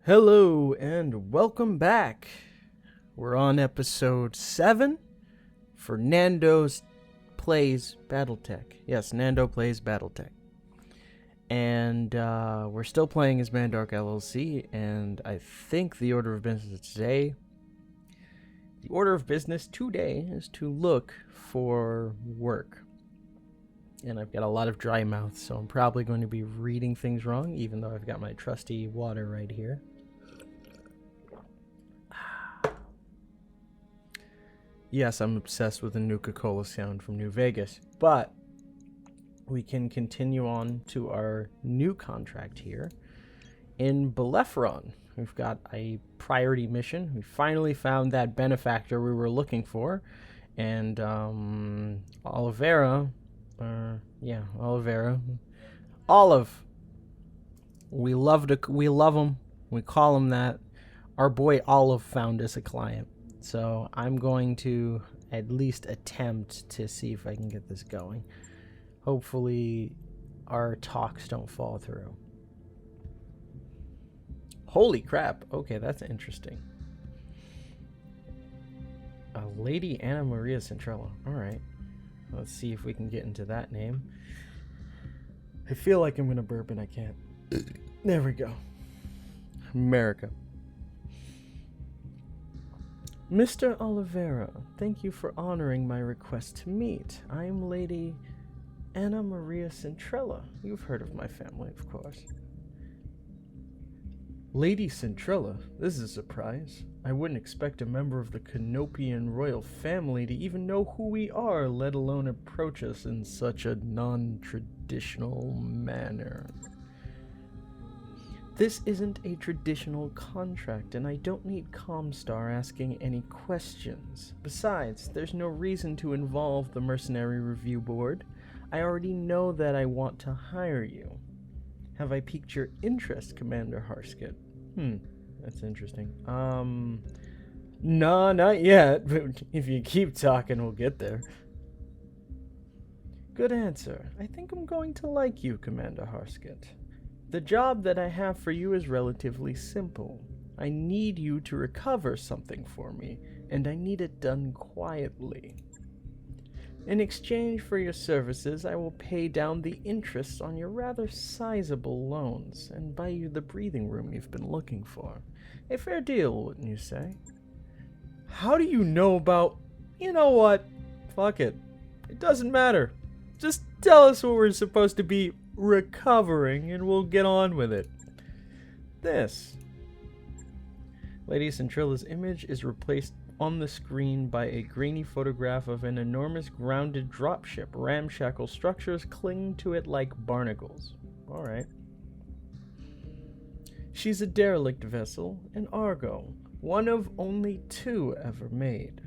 Hello and welcome back. We're on episode 7 for Nando's Plays Battletech. Yes, Nando Plays Battletech. And we're still playing as Mandark LLC, and I think the order of business today, is to look for work. And I've got a lot of dry mouth, so I'm probably going to be reading things wrong, even though I've got my trusty water right here. Yes, I'm obsessed with the Nuka-Cola sound from New Vegas, but we can continue on to our new contract here in Bellephron. We've got a priority mission. We finally found that benefactor we were looking for, and Olive. Olive. We love him. We call him that. Our boy Olive found us a client. So I'm going to at least attempt to see if I can get this going. Hopefully our talks don't fall through. Holy crap. Okay, that's interesting. Lady Anna Maria Centrella. Alright. Let's see if we can get into that name. I feel like I'm going to burp and I can't. There we go. America. Mr. Oliveira, thank you for honoring my request to meet. I am Lady Anna Maria Centrella. You've heard of my family, of course. Lady Centrella? This is a surprise. I wouldn't expect a member of the Canopian royal family to even know who we are, let alone approach us in such a non-traditional manner. This isn't a traditional contract, and I don't need Comstar asking any questions. Besides, there's no reason to involve the Mercenary Review Board. I already know that I want to hire you. Have I piqued your interest, Commander Harsket? That's interesting. No, not yet, but if you keep talking, we'll get there. Good answer. I think I'm going to like you, Commander Harsket. The job that I have for you is relatively simple. I need you to recover something for me, and I need it done quietly. In exchange for your services, I will pay down the interest on your rather sizable loans and buy you the breathing room you've been looking for. A fair deal, wouldn't you say? How do you know about... You know what? Fuck it. It doesn't matter. Just tell us what we're supposed to be recovering and we'll get on with it. This. Lady Centrilla's image is replaced on the screen by a grainy photograph of an enormous grounded dropship. Ramshackle structures cling to it like barnacles. Alright. She's a derelict vessel, an Argo, one of only 2 ever made.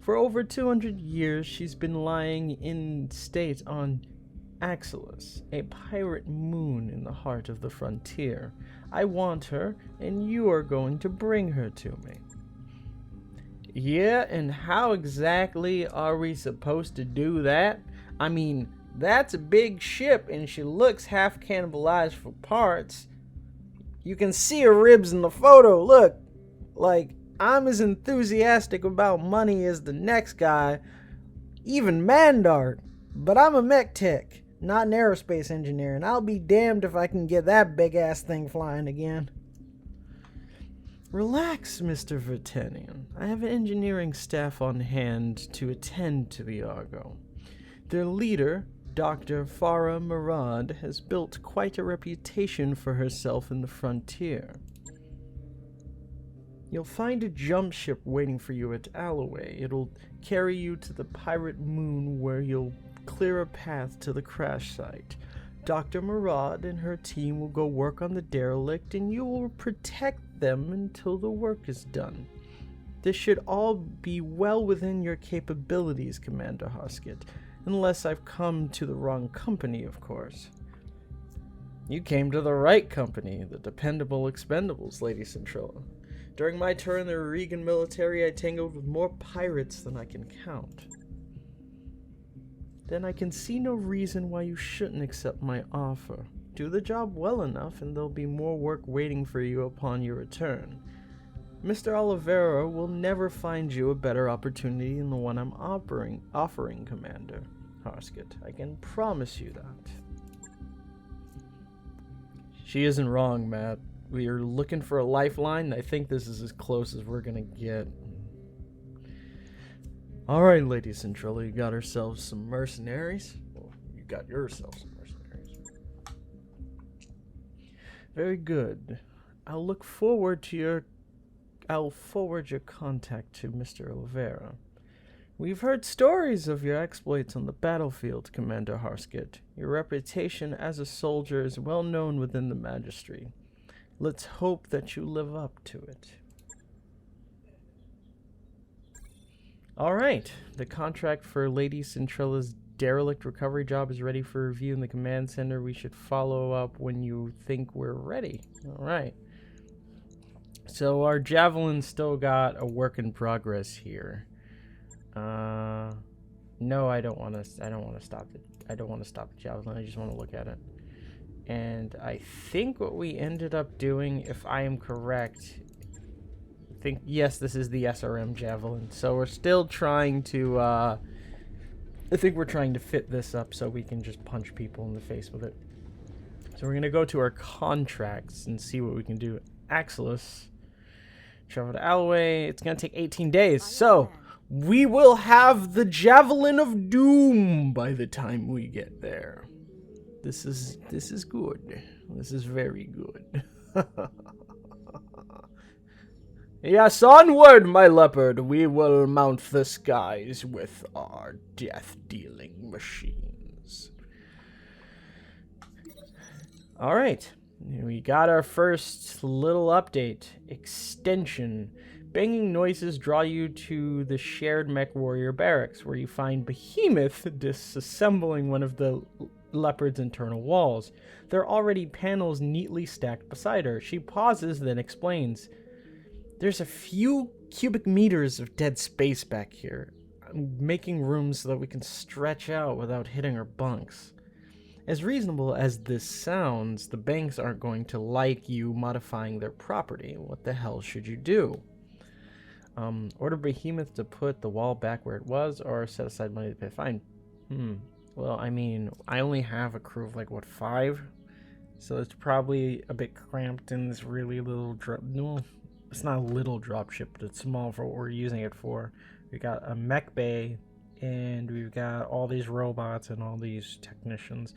For over 200 years, she's been lying in state on Axelis, a pirate moon in the heart of the frontier. I want her, and you are going to bring her to me. Yeah, and how exactly are we supposed to do that? I mean, that's a big ship, and she looks half cannibalized for parts. You can see her ribs in the photo, look. Like, I'm as enthusiastic about money as the next guy, even Mandark, but I'm a mech tech, not an aerospace engineer, and I'll be damned if I can get that big-ass thing flying again. Relax, Mr. Vertanian. I have an engineering staff on hand to attend to the Argo. Their leader, Dr. Farah Murad, has built quite a reputation for herself in the frontier. You'll find a jump ship waiting for you at Alloway. It'll carry you to the pirate moon where you'll clear a path to the crash site. Dr. Murad and her team will go work on the derelict, and you will protect them until the work is done. This should all be well within your capabilities, Commander Harsket, unless I've come to the wrong company, of course. You came to the right company, the Dependable Expendables, Lady Centrilla. During my tour in the Regan military, I tangled with more pirates than I can count. Then I can see no reason why you shouldn't accept my offer. Do the job well enough, and there'll be more work waiting for you upon your return. Mr. Oliveira will never find you a better opportunity than the one I'm offering, Commander Harsket. I can promise you that. She isn't wrong, Matt. We are looking for a lifeline. I think this is as close as we're gonna get. Alright, Lady Centrella, you got ourselves some mercenaries. Well, you got yourself some mercenaries. Very good. I'll forward your contact to Mr. Oliveira. We've heard stories of your exploits on the battlefield, Commander Harsket. Your reputation as a soldier is well known within the Magistry. Let's hope that you live up to it. Alright, the contract for Lady Centrella's derelict recovery job is ready for review in the command center. We should follow up when you think we're ready. Alright. So our javelin's still got a work in progress here. No, I don't want to stop it. I don't want to stop the javelin. I just want to look at it. And I think what we ended up doing, if I am correct, yes, this is the SRM javelin. So we're still trying to, I think we're trying to fit this up so we can just punch people in the face with it. So we're going to go to our contracts and see what we can do. Axelis. Travel to Alloway. It's going to take 18 days. So we will have the Javelin of Doom by the time we get there. This is good. This is very good. Yes, onward, my leopard. We will mount the skies with our death-dealing machines. All right. We got our first little update. Extension. Banging noises draw you to the shared mech warrior barracks, where you find Behemoth disassembling one of the leopard's internal walls. There are already panels neatly stacked beside her. She pauses, then explains. There's a few cubic meters of dead space back here. I'm making room so that we can stretch out without hitting our bunks. As reasonable as this sounds, the banks aren't going to like you modifying their property. What the hell should you do? Order Behemoth to put the wall back where it was, or set aside money to pay a fine. Well, I mean, I only have a crew of, like, what, 5? So it's probably a bit cramped in this really little drop. No, it's not a little dropship, but it's small for what we're using it for. We got a mech bay, and we've got all these robots and all these technicians.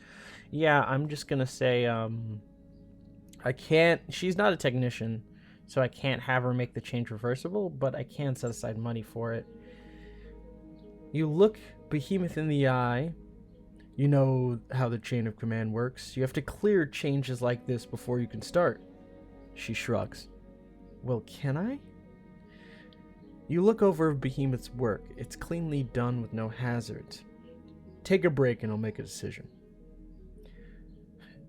Yeah, I'm just gonna say, I can't, she's not a technician, so I can't have her make the change reversible, but I can set aside money for it. You look Behemoth in the eye. You know how the chain of command works. You have to clear changes like this before you can start. She shrugs. Well, can I? You look over Behemoth's work. It's cleanly done with no hazards. Take a break and I'll make a decision.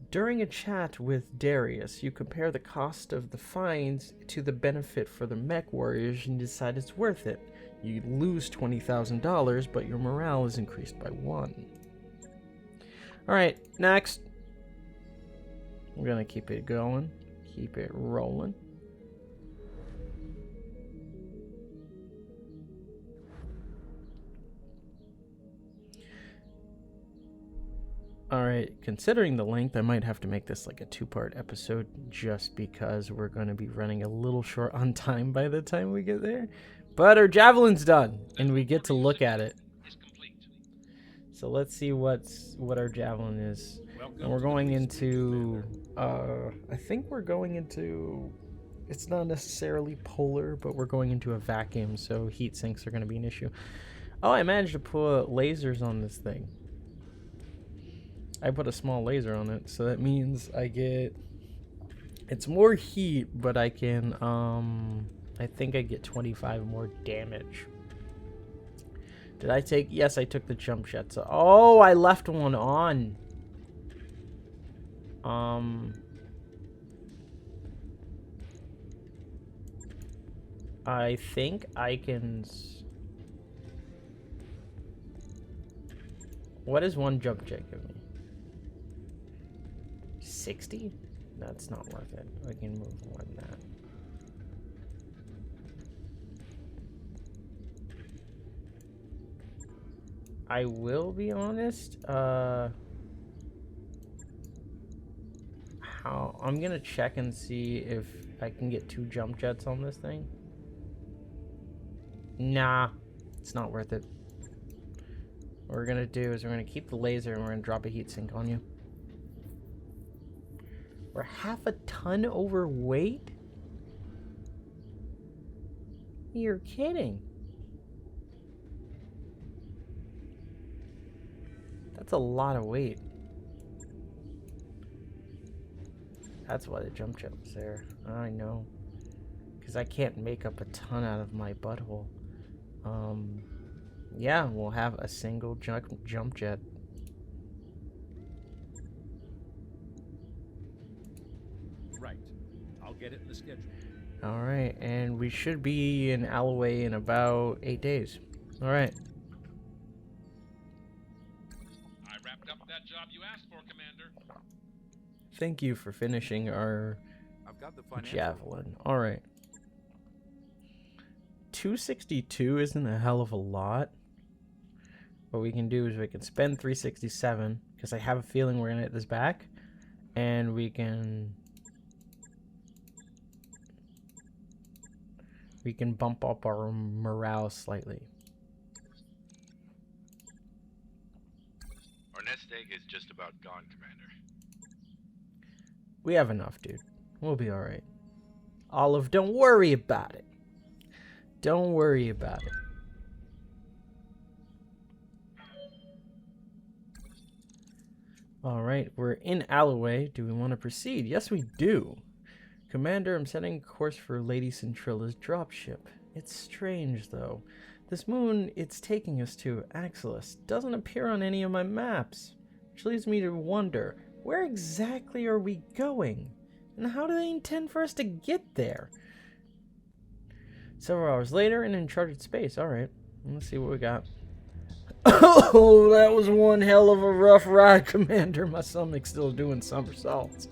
During a chat with Darius, you compare the cost of the fines to the benefit for the mech warriors and decide it's worth it. You lose $20,000, but your morale is increased by 1. Alright, next. We're gonna keep it going. Keep it rolling. Alright, considering the length, I might have to make this like a 2-part episode just because we're going to be running a little short on time by the time we get there. But our javelin's done, and we get to look at it. So let's see what our javelin is. And we're going into, I think we're going into, it's not necessarily polar, but we're going into a vacuum, so heat sinks are going to be an issue. Oh, I managed to put lasers on this thing. I put a small laser on it, so that means I get, it's more heat, but I can, I think I get 25 more damage. Did I take, yes, I took the jump jet, so, oh, I left one on. I think I can, what does one jump jet give me? 60? That's not worth it. I can move more than that. I will be honest, I'm gonna check and see if I can get 2 jump jets on this thing. Nah, it's not worth it. What we're gonna do is we're gonna keep the laser and we're gonna drop a heat sink on you. We're half a ton overweight? You're kidding. That's a lot of weight. That's why the jump jet was there. I know. Because I can't make up a ton out of my butthole. Yeah, we'll have a single jump jet. Right. I'll get it in the schedule. Alright, and we should be in Alloway in about 8 days. Alright. I wrapped up that job you asked for, Commander. Thank you for finishing our I've got the financial. javelin. Alright. 262 isn't a hell of a lot. What we can do is we can spend 367, because I have a feeling we're going to get this back. And we can bump up our morale slightly. Our nest egg is just about gone, Commander. We have enough, dude. We'll be alright. Olive, don't worry about it. Don't worry about it. Alright, we're in Alloway. Do we want to proceed? Yes, we do. Commander, I'm setting course for Lady Centrilla's dropship. It's strange, though. This moon it's taking us to, Axelis, doesn't appear on any of my maps. Which leads me to wonder, where exactly are we going? And how do they intend for us to get there? Several hours later in uncharted space. Alright, let's see what we got. Oh, that was one hell of a rough ride, Commander. My stomach's still doing somersaults.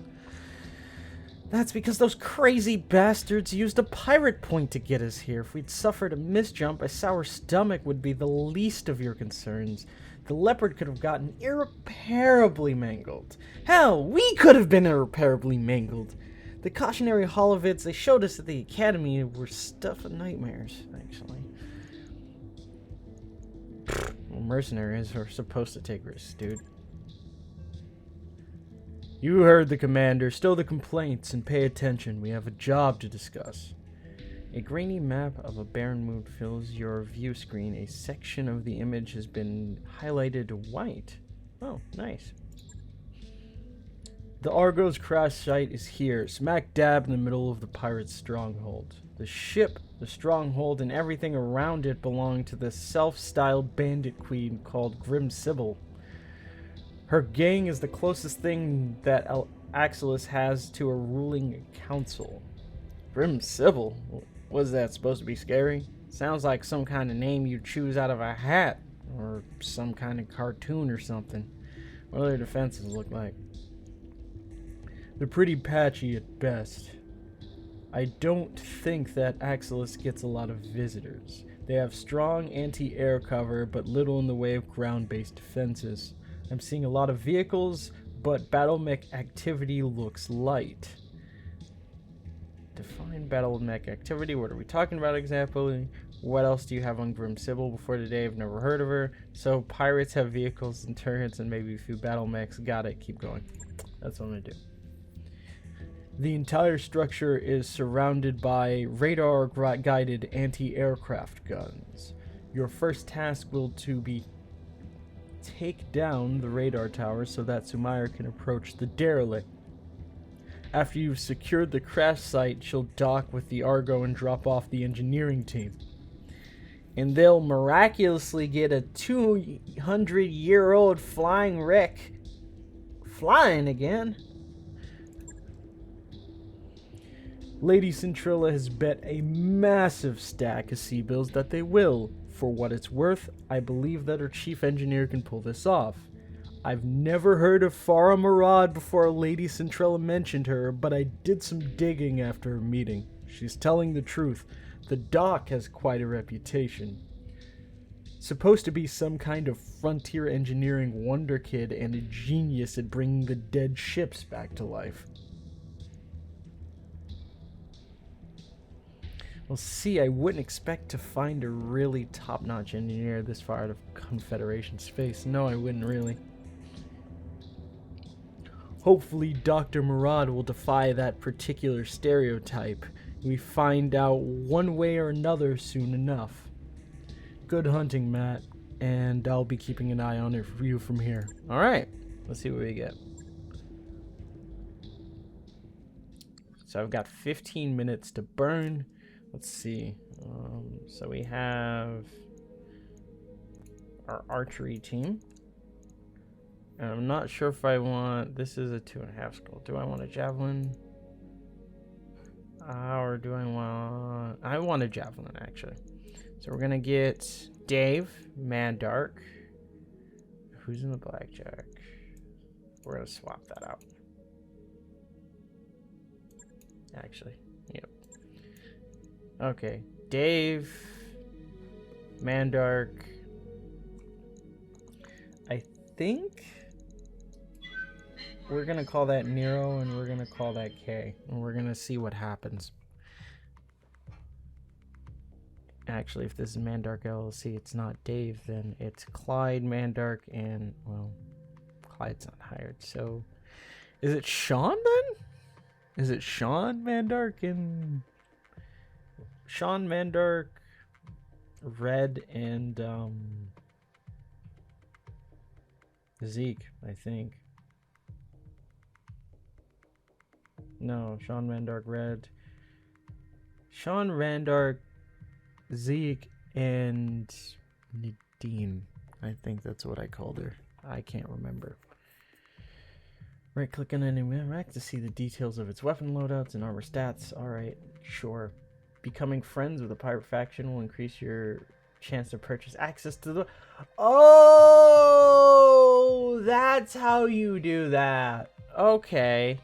That's because those crazy bastards used a pirate point to get us here. If we'd suffered a misjump, a sour stomach would be the least of your concerns. The leopard could have gotten irreparably mangled. Hell, we could have been irreparably mangled. The cautionary holovids they showed us at the academy were stuff of nightmares, actually. Well, mercenaries are supposed to take risks, dude. You heard the commander. Stow the complaints and pay attention. We have a job to discuss. A grainy map of a barren moon fills your view screen. A section of the image has been highlighted white. Oh, nice. The Argo's crash site is here, smack dab in the middle of the pirates' stronghold. The ship, the stronghold, and everything around it belong to the self-styled bandit queen called Grim Sybil. Her gang is the closest thing that Axelis has to a ruling council. Grim Sybil? Was that supposed to be scary? Sounds like some kind of name you'd choose out of a hat, or some kind of cartoon or something. What do their defenses look like? They're pretty patchy at best. I don't think that Axelis gets a lot of visitors. They have strong anti-air cover, but little in the way of ground-based defenses. I'm seeing a lot of vehicles, but battle mech activity looks light. Define battle mech activity. What are we talking about exactly? What else do you have on Grim Sybil before today? I've never heard of her. So pirates have vehicles and turrets and maybe a few battle mechs. Got it. Keep going. That's what I'm going to do. The entire structure is surrounded by radar-guided anti-aircraft guns. Your first task will be take down the radar tower so that Sumire can approach the derelict. After you've secured the crash site, she'll dock with the Argo and drop off the engineering team. And they'll miraculously get a 200-year-old flying wreck flying again. Lady Centrilla has bet a massive stack of sea bills that they will. For what it's worth, I believe that her chief engineer can pull this off. I've never heard of Farah Murad before Lady Centrella mentioned her, but I did some digging after her meeting. She's telling the truth. The dock has quite a reputation. Supposed to be some kind of frontier engineering wonder kid and a genius at bringing the dead ships back to life. Well, see, I wouldn't expect to find a really top-notch engineer this far out of Confederation space. No, I wouldn't really. Hopefully, Dr. Murad will defy that particular stereotype. We find out one way or another soon enough. Good hunting, Matt, and I'll be keeping an eye on it for you from here. Alright, let's see what we get. So I've got 15 minutes to burn. Let's see. So we have our archery team. And I'm not sure if I want... This is a 2.5 skill. Do I want a javelin? Or do I want... I want a javelin, actually. So we're going to get Dave, Mandark. Who's in the blackjack? We're going to swap that out. Actually, yep. Okay, Dave, Mandark. I think we're going to call that Nero and we're going to call that K. And we're going to see what happens. Actually, if this is Mandark LLC, it's not Dave, then it's Clyde, Mandark, and, well, Clyde's not hired. So, is it Sean then? Is it Sean, Mandark, and... Sean, Mandark, Red, and, Zeke, I think. No, Sean, Mandark, Red. Sean, Mandark, Zeke, and Nadine. I think that's what I called her. I can't remember. Right click on any rack to see the details of its weapon loadouts and armor stats. Alright, sure. Becoming friends with a pirate faction will increase your chance to purchase access to the... Oh! That's how you do that. Okay.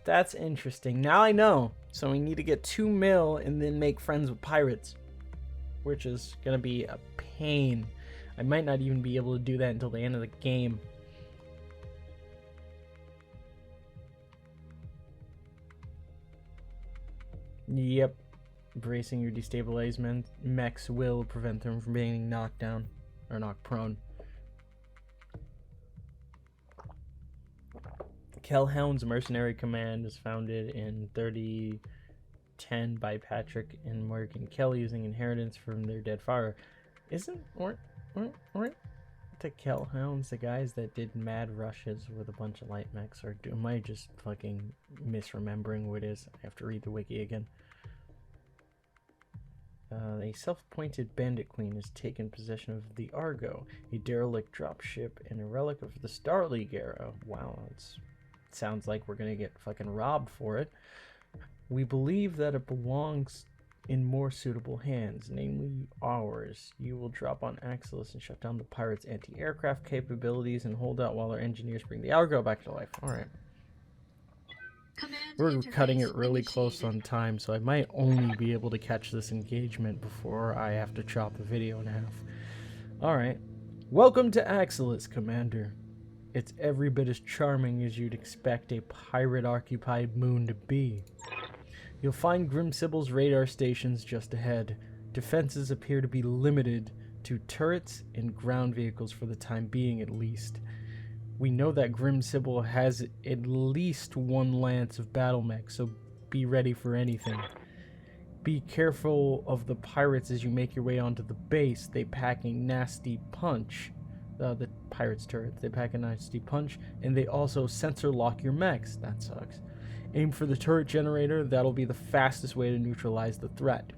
That's interesting. Now I know. So we need to get 2 mil and then make friends with pirates, which is going to be a pain. I might not even be able to do that until the end of the game. Yep. Bracing your destabilized mechs will prevent them from being knocked down or knocked prone. Kelhound's Mercenary Command is founded in 3010 by Patrick and Morgan Kelly using inheritance from their dead father. Weren't the Kelhounds the guys that did mad rushes with a bunch of light mechs? Or am I just fucking misremembering what it is? I have to read the wiki again. A self-appointed bandit queen has taken possession of the Argo, a derelict dropship and a relic of the Star League era. Wow, it sounds like we're gonna get fucking robbed for it. We believe that it belongs in more suitable hands, namely ours. You will drop on Axelis and shut down the pirates' anti-aircraft capabilities and hold out while our engineers bring the Argo back to life. Alright. We're cutting it really close on time, so I might only be able to catch this engagement before I have to chop the video in half. Alright. Welcome to Axelis, Commander. It's every bit as charming as you'd expect a pirate-occupied moon to be. You'll find Grim Sibyl's radar stations just ahead. Defenses appear to be limited to turrets and ground vehicles for the time being, at least. We know that Grim Sibyl has at least 1 lance of battle mech, so be ready for anything. Be careful of the pirates as you make your way onto the base. They pack a nasty punch. The pirates' turrets. They pack a nasty punch, and they also sensor lock your mechs. That sucks. Aim for the turret generator. That'll be the fastest way to neutralize the threat.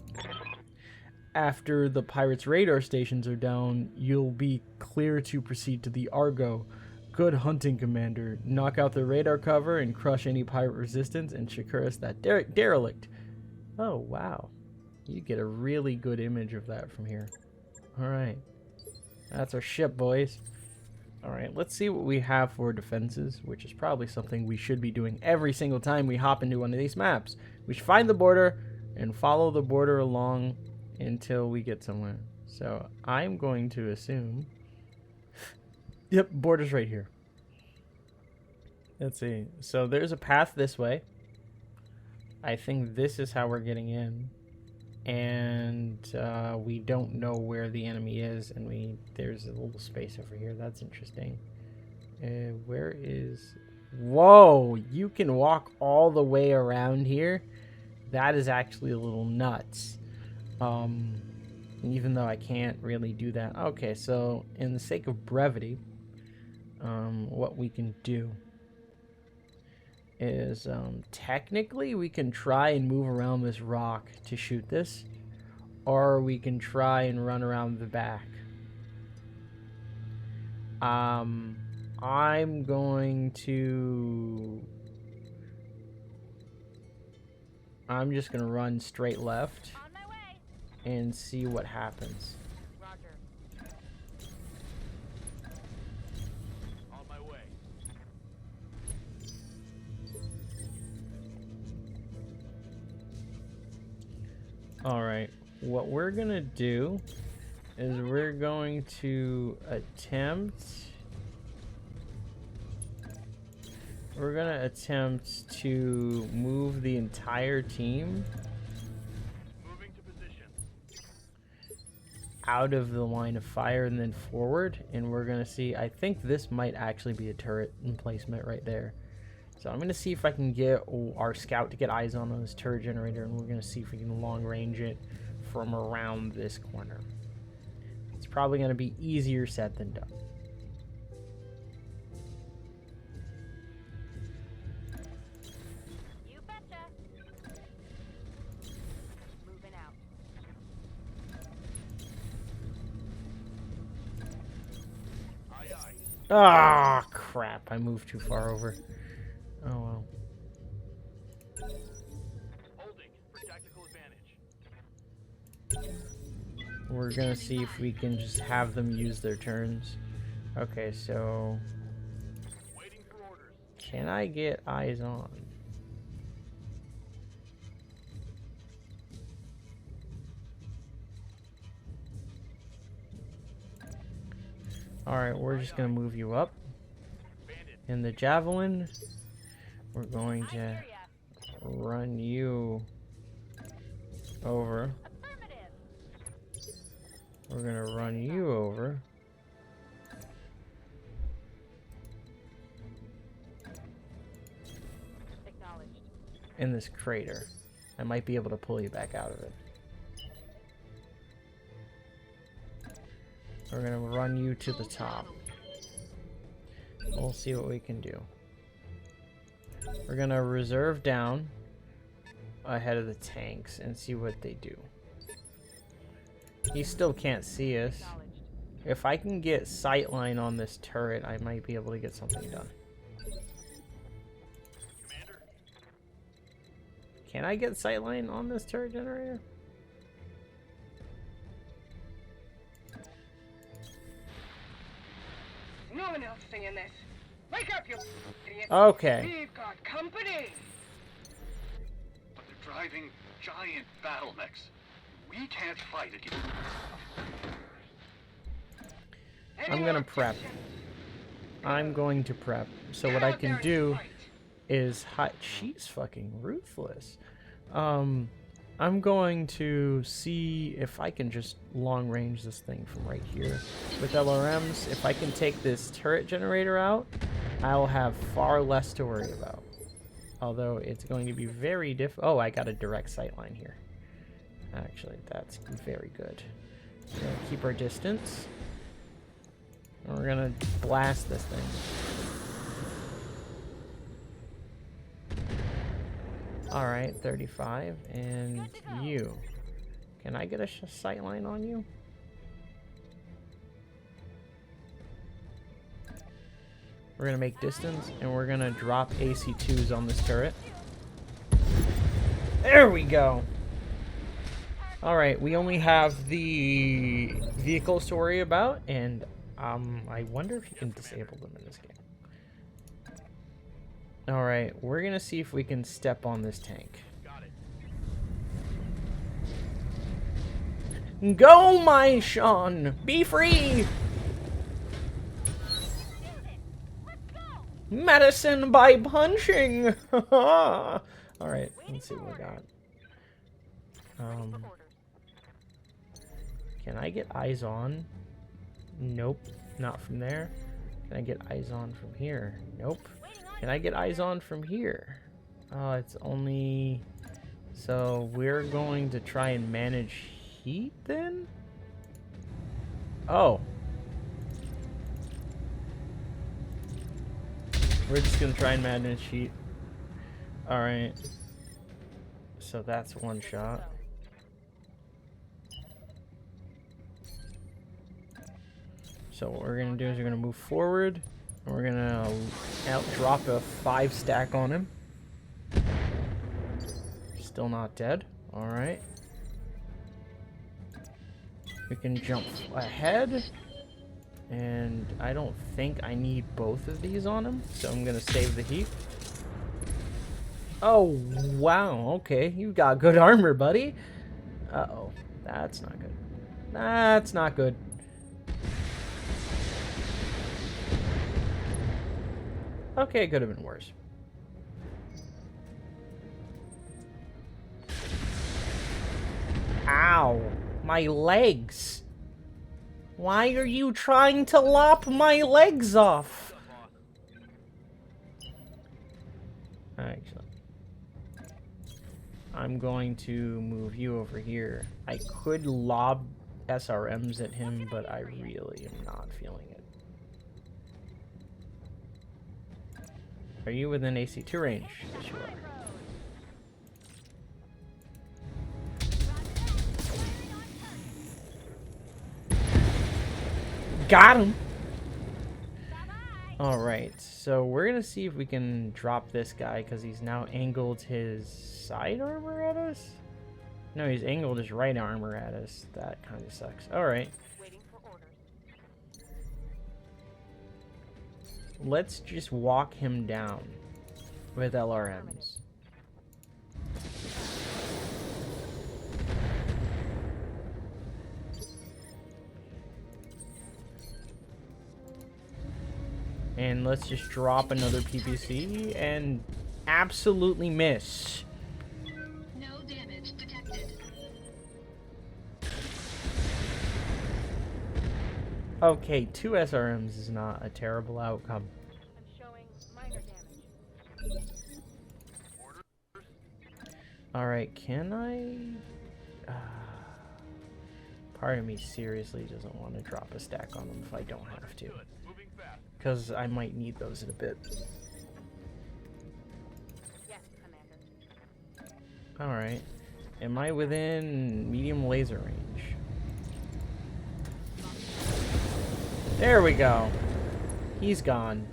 After the pirates' radar stations are down, you'll be clear to proceed to the Argo. Good hunting, Commander. Knock out the radar cover and crush any pirate resistance and secure us that derelict. Oh, wow. You get a really good image of that from here. Alright. That's our ship, boys. Alright, let's see what we have for defenses, which is probably something we should be doing every single time we hop into one of these maps. We should find the border and follow the border along until we get somewhere. So I'm going to assume... Yep, border's right here. Let's see. So there's a path this way. I think this is how we're getting in. And we don't know where the enemy is, and there's a little space over here. That's interesting. Where is... Whoa! You can walk all the way around here? That is actually a little nuts. Even though I can't really do that. Okay, so in the sake of brevity, what we can do is technically we can try and move around this rock to shoot this, or we can try and run around the back. I'm just gonna run straight left and see what happens. Alright, what we're gonna do is we're going to attempt to move the entire team out of the line of fire and then forward, and we're gonna see. I think this might actually be a turret emplacement right there. So I'm going to see if I can get our scout to get eyes on this turret generator, and we're going to see if we can long range it from around this corner. It's probably going to be easier said than done. You betcha. Moving out. Ah, crap. I moved too far over. Oh well. Holding for tactical advantage. We're gonna see if we can just have them use their turns. Okay, so Waiting for orders. can I get eyes on? Alright, we're just gonna move you up. In the javelin, we're going to run you over. We're going to run you over. In this crater. I might be able to pull you back out of it. We're going to run you to the top. We'll see what we can do. We're gonna reserve down ahead of the tanks and see what they do. He still can't see us. If I can get sightline on this turret, I might be able to get something done. Commander. Can I get sightline on this turret generator? No one else singing this. Wake up, you idiot. Okay. We've got company. But they're driving giant battle mechs. We can't fight against. I'm gonna prep. I'm going to prep. So what I can do is she's fucking ruthless. I'm going to see if I can just long range this thing from right here with LRMs. If I can take this turret generator out, I'll have far less to worry about. Although it's going to be very oh, I got a direct sight line here. Actually, that's very good. We're gonna keep our distance. And we're gonna blast this thing. Alright, 35. And you. Can I get a sight line on you? We're gonna make distance, and we're gonna drop AC2s on this turret. There we go! Alright, we only have the vehicles to worry about, and I wonder if you can disable them in this game. Alright, we're gonna see if we can step on this tank. Go, my Sean! Be free! Medicine by punching! Alright, let's see what we got. Can I get eyes on? Nope, not from there. Can I get eyes on from here? Nope. Can I get eyes on from here? Oh, it's only... So we're going to try and manage heat then? Oh. We're just gonna try and manage heat. Alright. So that's one shot. So what we're gonna do is we're gonna move forward. And we're gonna drop a 5 stack on him. Still not dead. Alright. We can jump ahead. And I don't think I need both of these on him. So I'm gonna save the heat. Oh, wow. Okay. You got good armor, buddy. Uh-oh. That's not good. That's not good. Okay, it could have been worse. Ow. My legs. Why are you trying to lop my legs off? Actually, I'm going to move you over here. I could lob SRMs at him, but I really am not feeling it. Are you within AC2 range? Yes, you are. Got him! Alright, so we're gonna see if we can drop this guy, because he's now angled his side armor at us? No, he's angled his right armor at us. That kind of sucks. Alright. Let's just walk him down with LRMs. And let's just drop another PPC and absolutely miss. No damage detected. Okay, 2 SRMs is not a terrible outcome. I'm showing minor damage. Alright, can I... part of me seriously doesn't want to drop a stack on them if I don't have to. Because I might need those in a bit. Yes, Commander. Alright. Am I within medium laser range? There we go. He's gone.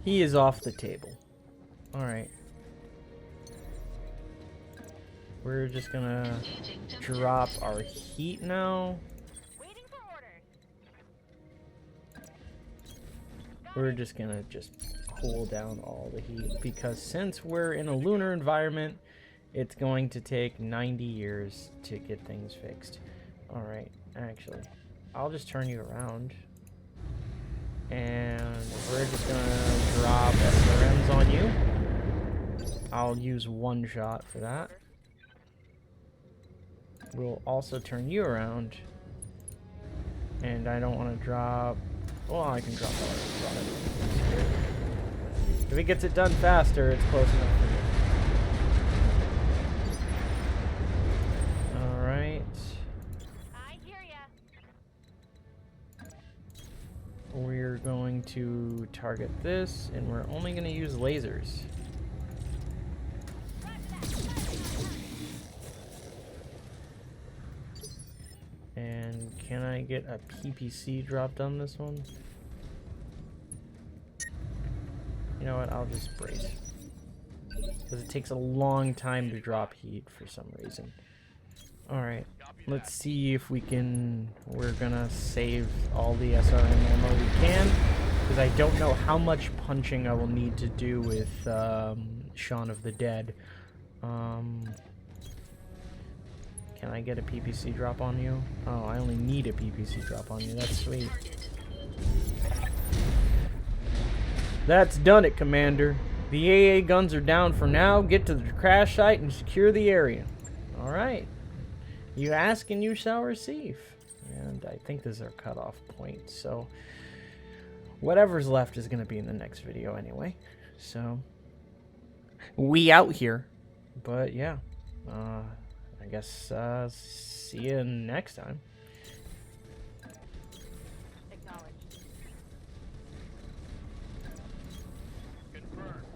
He is off the table. Alright. We're just gonna drop our heat now. Waiting for orders. We're just gonna cool down all the heat, because since we're in a lunar environment, it's going to take 90 years to get things fixed. Alright, actually, I'll just turn you around. And we're just gonna drop SRMs on you. I'll use 1 shot for that. We'll also turn you around. And I don't want to drop... Well, I can drop all of it. If it gets it done faster, it's close enough for me. Alright. I hear ya. We're going to target this, and we're only going to use lasers. And can I get a PPC dropped on this one? You know what, I'll just brace. Because it takes a long time to drop heat for some reason. Alright, let's see if we can... We're gonna save all the SRM ammo we can, because I don't know how much punching I will need to do with Shaun of the Dead. Can I get a PPC drop on you? Oh, I only need a PPC drop on you. That's sweet. That's done it, Commander. The AA guns are down for now. Get to the crash site and secure the area. Alright. You ask and you shall receive. And I think this is our cutoff point, so whatever's left is going to be in the next video anyway. So, we out here. But yeah, I guess see you next time. Acknowledged. Confirmed.